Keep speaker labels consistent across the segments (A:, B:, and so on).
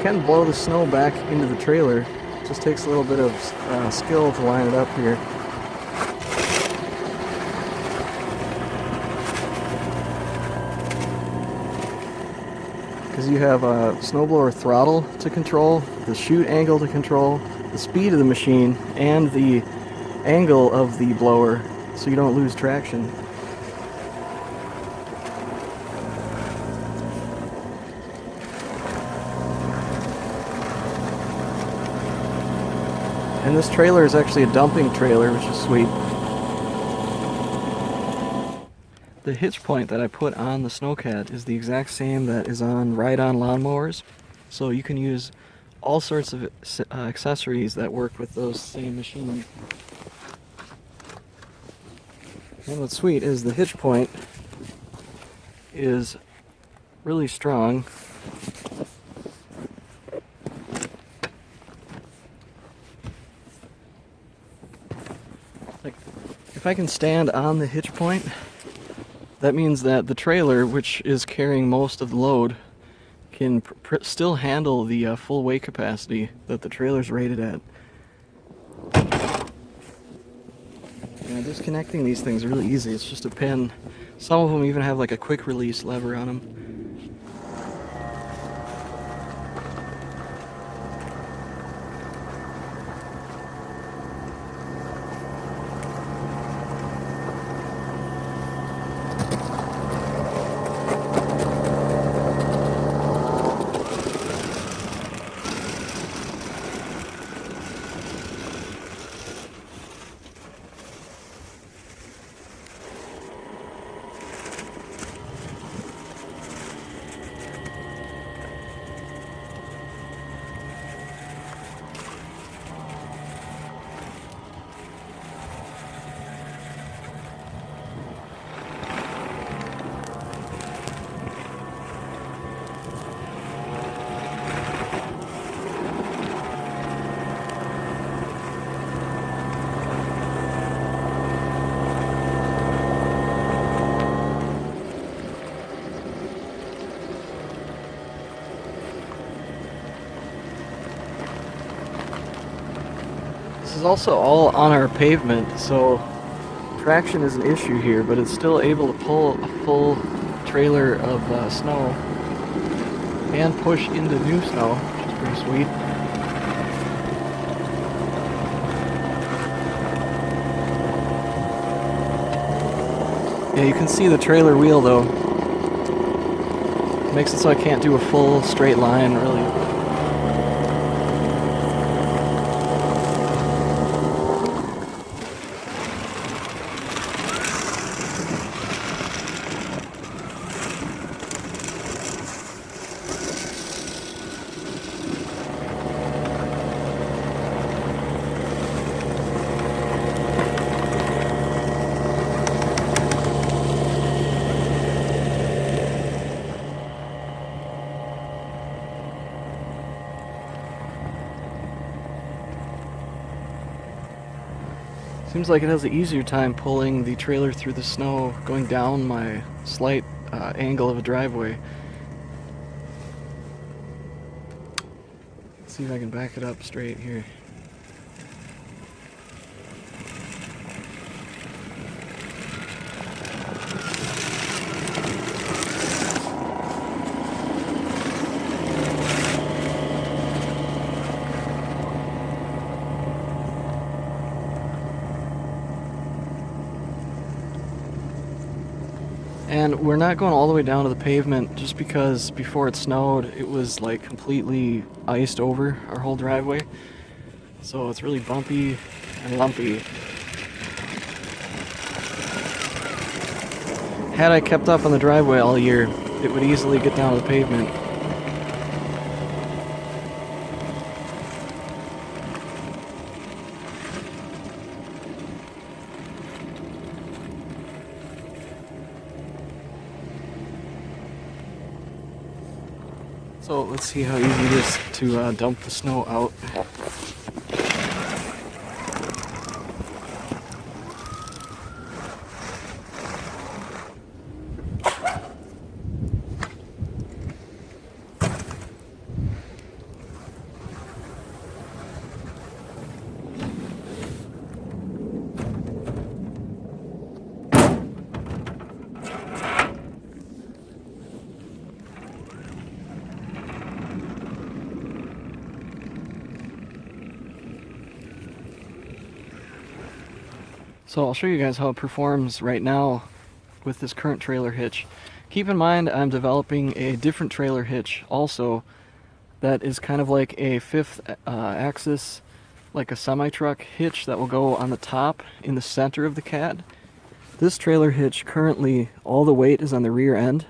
A: can blow the snow back into the trailer. It just takes a little bit of skill to line it up here. Because you have a snowblower throttle to control, the chute angle to control, the speed of the machine, and the angle of the blower so you don't lose traction. And this trailer is actually a dumping trailer, which is sweet. The hitch point that I put on the Snowcat is the exact same that is on ride-on lawnmowers. So you can use all sorts of accessories that work with those same machines. And what's sweet is the hitch point is really strong. Like, if I can stand on the hitch point, that means that the trailer, which is carrying most of the load, can still handle the full weight capacity that the trailer's rated at. Yeah, disconnecting these things is really easy. It's just a pin. Some of them even have like a quick release lever on them. This is also all on our pavement, so traction is an issue here, but it's still able to pull a full trailer of snow and push into new snow, which is pretty sweet. Yeah, you can see the trailer wheel though. It makes it so I can't do a full straight line really. Seems like it has an easier time pulling the trailer through the snow going down my slight angle of a driveway. Let's see if I can back it up straight here. And we're not going all the way down to the pavement just because before it snowed, it was like completely iced over our whole driveway. So it's really bumpy and lumpy. Had I kept up on the driveway all year, it would easily get down to the pavement. So let's see how easy it is to dump the snow out. So I'll show you guys how it performs right now with this current trailer hitch. Keep in mind I'm developing a different trailer hitch also that is kind of like a fifth axis, like a semi-truck hitch that will go on the top in the center of the cat. This trailer hitch currently, all the weight is on the rear end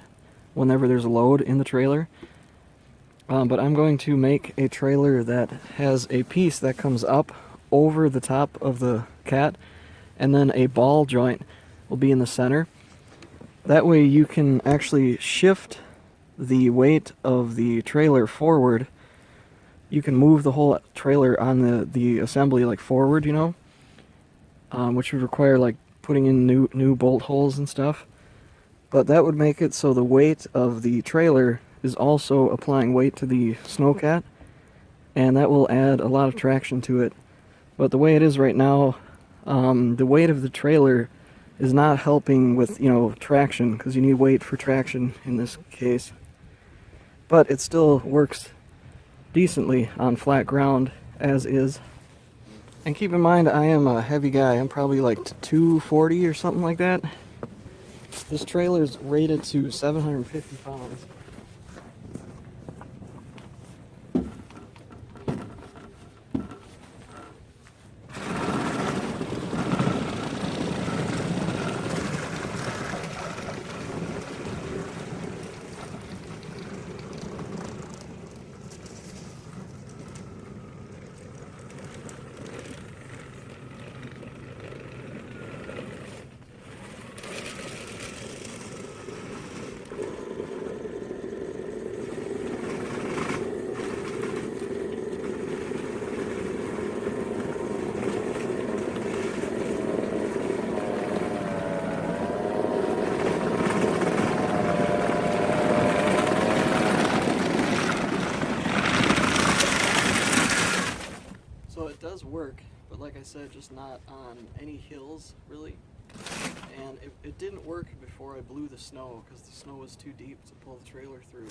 A: whenever there's a load in the trailer. But I'm going to make a trailer that has a piece that comes up over the top of the cat, and then a ball joint will be in the center. That way you can actually shift the weight of the trailer forward. You can move the whole trailer on the assembly like forward, you know, which would require like putting in new bolt holes and stuff. But that would make it so the weight of the trailer is also applying weight to the Snowcat, and that will add a lot of traction to it. But the way it is right now, the weight of the trailer is not helping with, you know, traction, because you need weight for traction in this case. But it still works decently on flat ground as is. And keep in mind, I am a heavy guy. I'm probably like 240 or something like that. This trailer is rated to 750 pounds. It does work, but like I said, just not on any hills really. And it didn't work before I blew the snow, because the snow was too deep to pull the trailer through.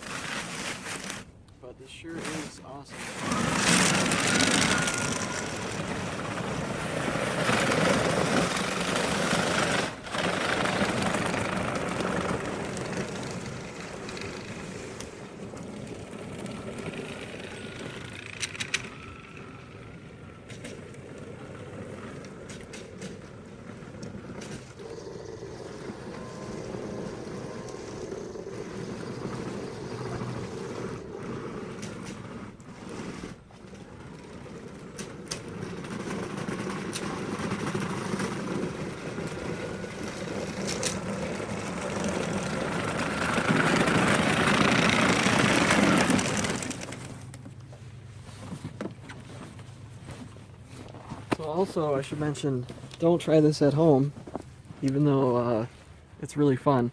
A: But this sure is awesome. Also, I should mention, don't try this at home, even though it's really fun.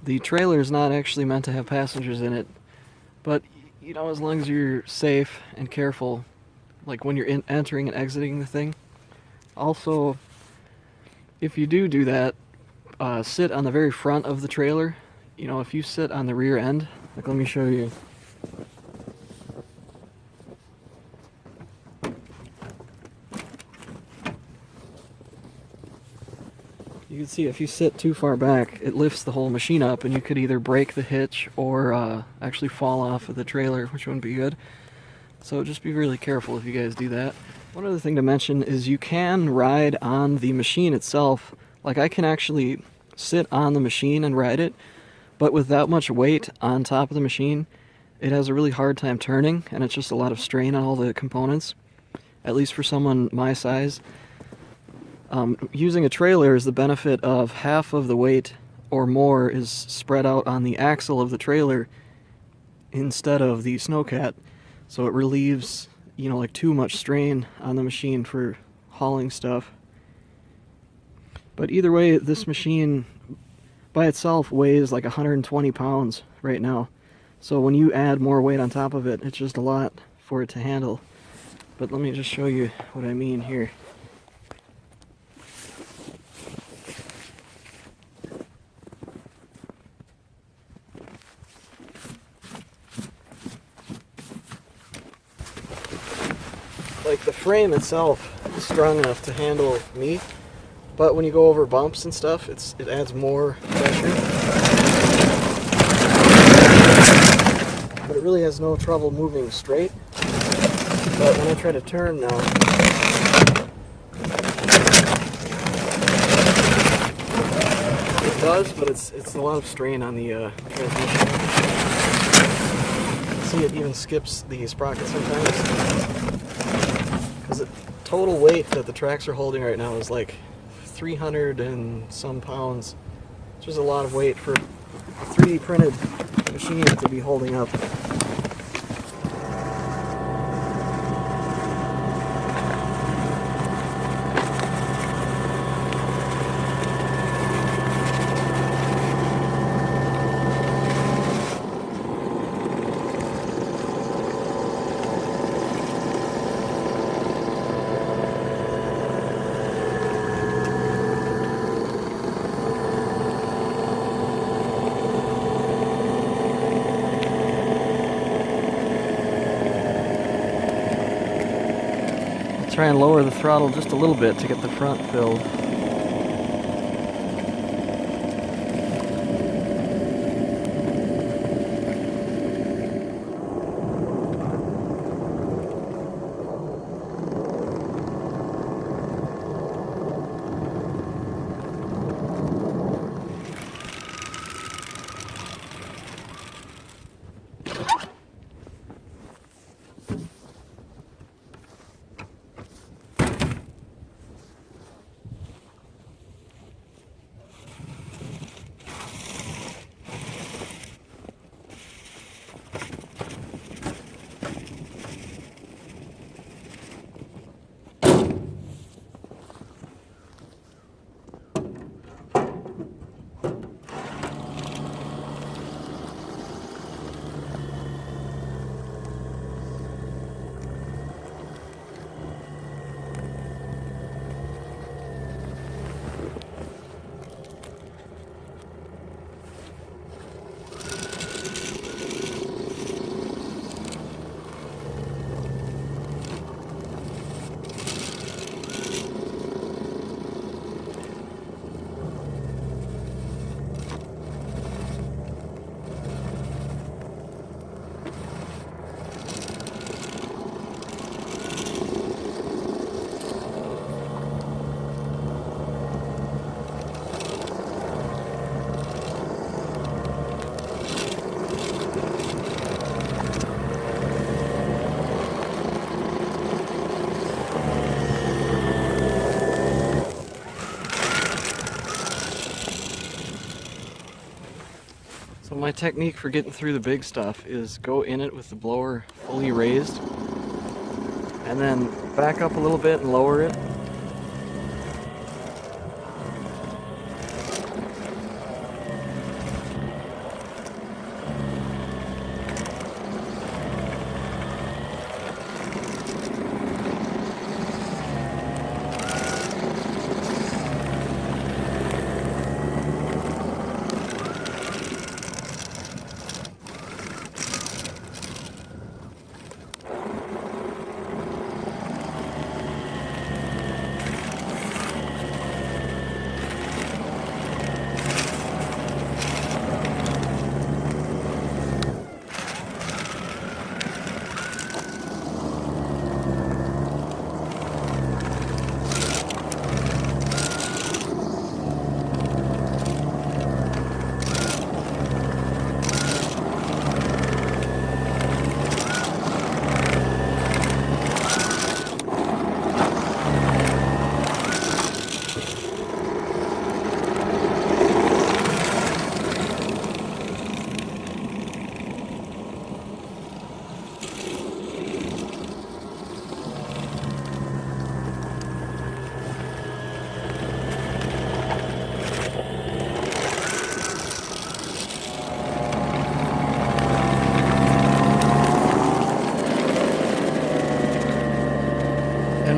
A: The trailer is not actually meant to have passengers in it, but you know, as long as you're safe and careful, like when you're entering and exiting the thing. Also, if you do that, sit on the very front of the trailer. You know, if you sit on the rear end, like let me show you. You can see if you sit too far back, it lifts the whole machine up, and you could either break the hitch or actually fall off of the trailer, which wouldn't be good. So just be really careful if you guys do that. One other thing to mention is you can ride on the machine itself. Like I can actually sit on the machine and ride it, but with that much weight on top of the machine, it has a really hard time turning, and it's just a lot of strain on all the components, at least for someone my size. Using a trailer is the benefit of half of the weight or more is spread out on the axle of the trailer instead of the Snowcat, so it relieves, you know, like too much strain on the machine for hauling stuff. But either way, this machine by itself weighs like 120 pounds right now, so when you add more weight on top of it, it's just a lot for it to handle. But let me just show you what I mean here. Like the frame itself is strong enough to handle me, but when you go over bumps and stuff, it adds more pressure. But it really has no trouble moving straight. But when I try to turn now, it does, but it's a lot of strain on the transmission. See, it even skips the sprocket sometimes. Because the total weight that the tracks are holding right now is like 300 and some pounds. It's just a lot of weight for a 3D printed machine to be holding up. Try and lower the throttle just a little bit to get the front filled. So my technique for getting through the big stuff is go in it with the blower fully raised and then back up a little bit and lower it.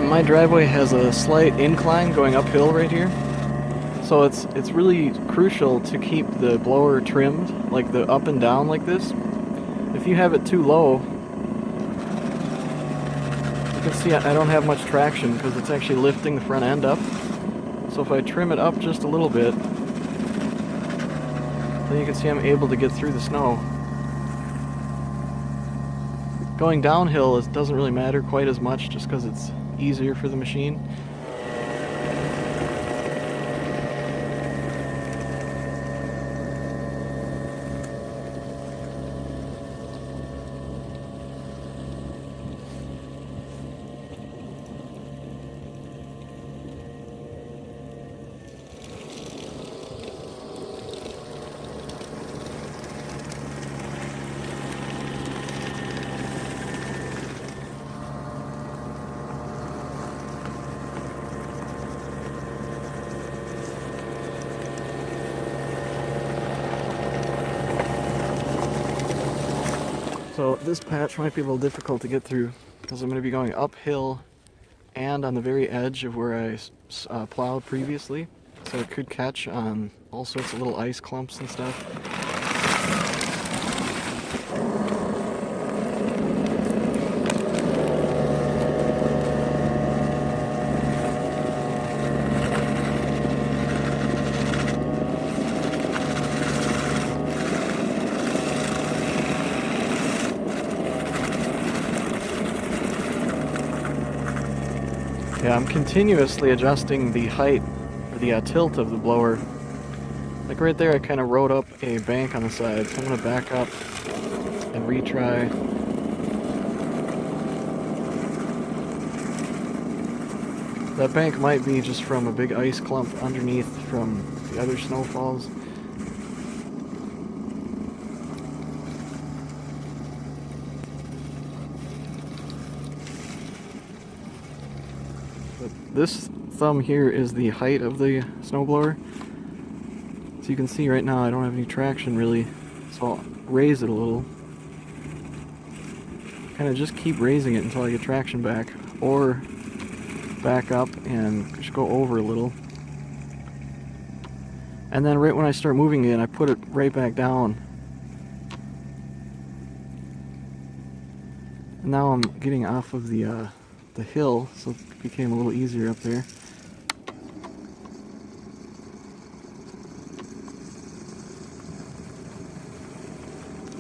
A: My driveway has a slight incline going uphill right here, so it's really crucial to keep the blower trimmed, like the up and down like this. If you have it too low, you can see I don't have much traction because it's actually lifting the front end up. So if I trim it up just a little bit, then you can see I'm able to get through the snow. Going downhill doesn't really matter quite as much just because it's easier for the machine. So this patch might be a little difficult to get through because I'm going to be going uphill and on the very edge of where I plowed previously. So it could catch on all sorts of little ice clumps and stuff. Yeah, I'm continuously adjusting the height, or the tilt of the blower. Like right there, I kind of wrote up a bank on the side, so I'm going to back up and retry. That bank might be just from a big ice clump underneath from the other snowfalls. This thumb here is the height of the snowblower. So you can see right now I don't have any traction really, so I'll raise it a little. Kind of just keep raising it until I get traction back, or back up and just go over a little. And then right when I start moving it, I put it right back down. And now I'm getting off of the hill, so it became a little easier up there.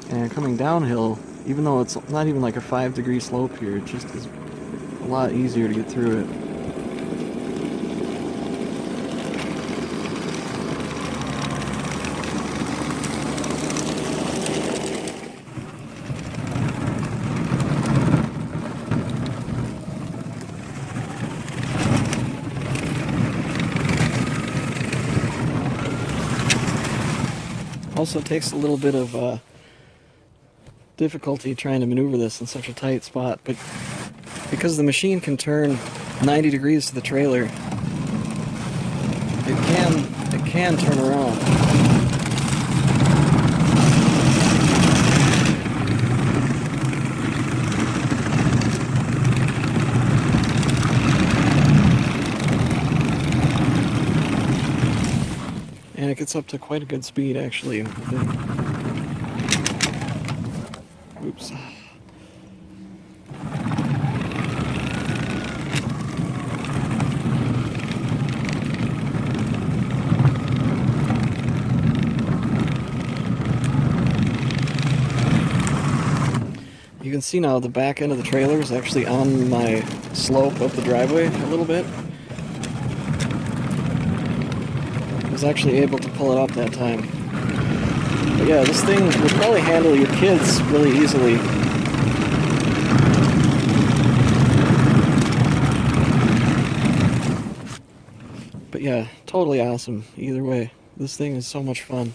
A: And coming downhill, even though it's not even like a 5-degree slope here, it just is a lot easier to get through it. Also takes a little bit of difficulty trying to maneuver this in such a tight spot, but because the machine can turn 90 degrees to the trailer, it can turn around. And it gets up to quite a good speed, actually. Oops. You can see now the back end of the trailer is actually on my slope of the driveway a little bit. I was actually able to pull it up that time. But yeah, this thing would probably handle your kids really easily. But yeah, totally awesome either way. This thing is so much fun.